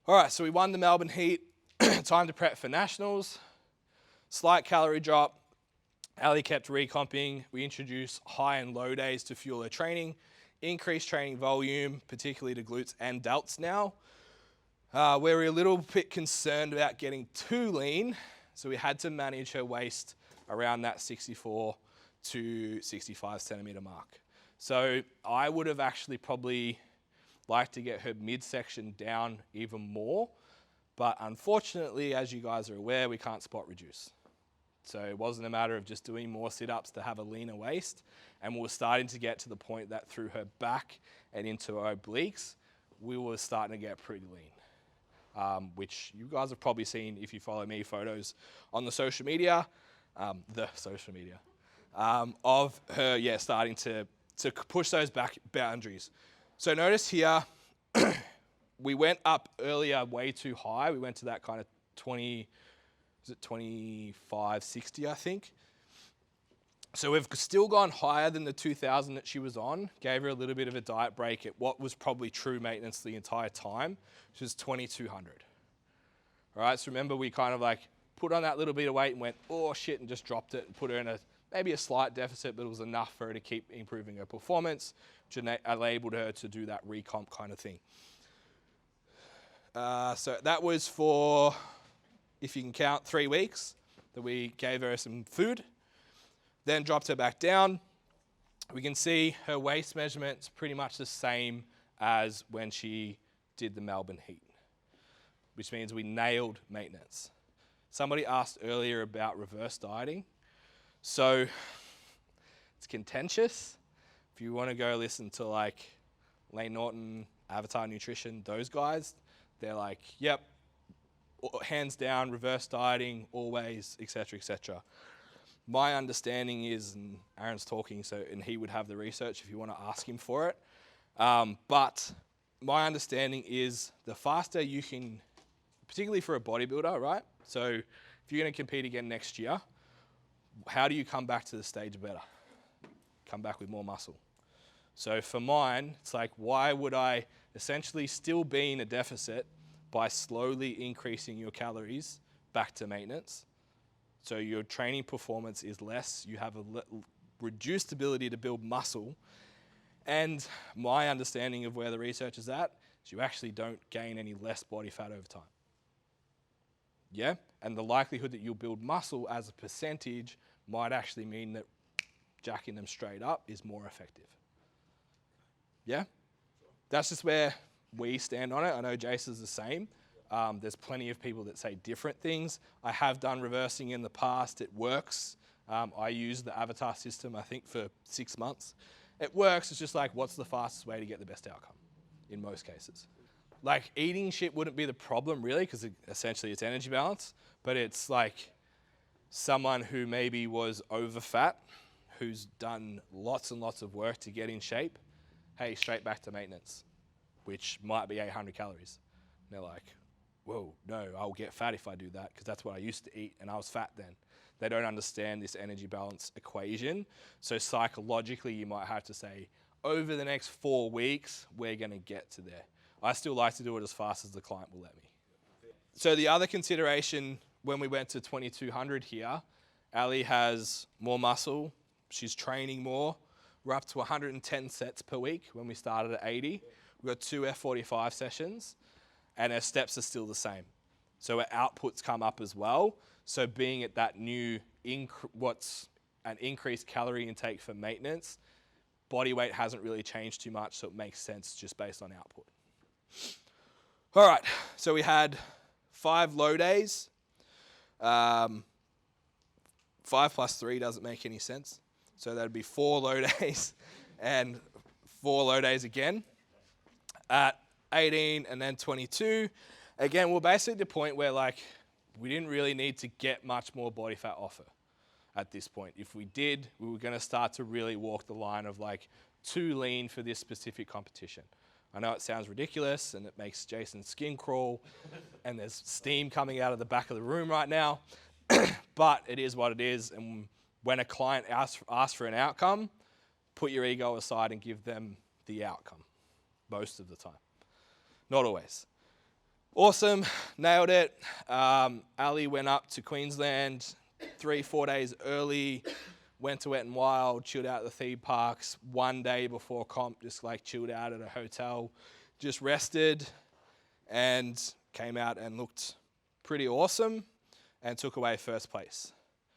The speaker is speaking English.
All right, so we won the Melbourne Heat. Time to prep for Nationals. Slight calorie drop. Ali kept recomping. We introduced high and low days to fuel her training. Increased training volume, particularly to glutes and delts now. We're a little bit concerned about getting too lean, so we had to manage her waist around that 64 to 65 centimeter mark. So I would have actually probably liked to get her midsection down even more, but unfortunately, as you guys are aware, we can't spot reduce. So it wasn't a matter of just doing more sit-ups to have a leaner waist, and we were starting to get to the point that through her back and into her obliques, we were starting to get pretty lean, which you guys have probably seen if you follow me, photos on the social media, of her, starting to push those back boundaries. So notice here, we went up earlier way too high. We went to that kind of 25, 60, I think. So we've still gone higher than the 2000 that she was on, gave her a little bit of a diet break at what was probably true maintenance the entire time, which was 2200. All right, so remember we kind of like put on that little bit of weight and went, oh shit, and just dropped it and put her in maybe a slight deficit, but it was enough for her to keep improving her performance, which enabled her to do that recomp kind of thing. So that was for, if you can count, 3 weeks that we gave her some food, then dropped her back down. We can see her waist measurement's pretty much the same as when she did the Melbourne Heat, which means we nailed maintenance. Somebody asked earlier about reverse dieting. So it's contentious. If you want to go listen to like Lane Norton, Avatar Nutrition, those guys, they're like, yep, hands down, reverse dieting, always, etc., etc. My understanding is, and Aaron's talking, and he would have the research if you want to ask him for it. But my understanding is the faster you can, particularly for a bodybuilder, right? So if you're going to compete again next year, how do you come back to the stage better? Come back with more muscle. So for mine, it's like, why would I essentially still be in a deficit by slowly increasing your calories back to maintenance? So your training performance is less, you have a reduced ability to build muscle, and my understanding of where the research is at is you actually don't gain any less body fat over time. Yeah? And the likelihood that you'll build muscle as a percentage might actually mean that jacking them straight up is more effective. Yeah? That's just where we stand on it. I know Jason's the same. There's plenty of people that say different things. I have done reversing in the past. It works. I used the Avatar system, I think, for 6 months. It works. It's just like, what's the fastest way to get the best outcome in most cases? Like, eating shit wouldn't be the problem, really, because essentially it's energy balance. But it's like someone who maybe was over fat, who's done lots and lots of work to get in shape, hey, straight back to maintenance, which might be 800 calories. And they're like, whoa, no, I'll get fat if I do that, because that's what I used to eat, and I was fat then. They don't understand this energy balance equation. So psychologically, you might have to say, over the next 4 weeks, we're going to get to there. I still like to do it as fast as the client will let me. So the other consideration when we went to 2200 here, Ali has more muscle. She's training more. We're up to 110 sets per week when we started at 80. We've got 2 F45 sessions, and her steps are still the same. So her outputs come up as well. So being at that new, what's an increased calorie intake for maintenance, body weight hasn't really changed too much, so it makes sense just based on output. All right, so we had 5 low days. 5 plus 3 doesn't make any sense. So that'd be 4 low days and 4 low days again at 18 and then 22. Again, we're basically at the point where like we didn't really need to get much more body fat off her at this point. If we did, we were going to start to really walk the line of like too lean for this specific competition. I know it sounds ridiculous and it makes Jason's skin crawl and there's steam coming out of the back of the room right now, but it is what it is. And when a client asks for an outcome, put your ego aside and give them the outcome most of the time. Not always. Awesome, nailed it. Ali went up to Queensland 3-4 days early, went to Wet and Wild, chilled out at the theme parks. 1 day before comp, just like chilled out at a hotel, just rested, and came out and looked pretty awesome and took away first place.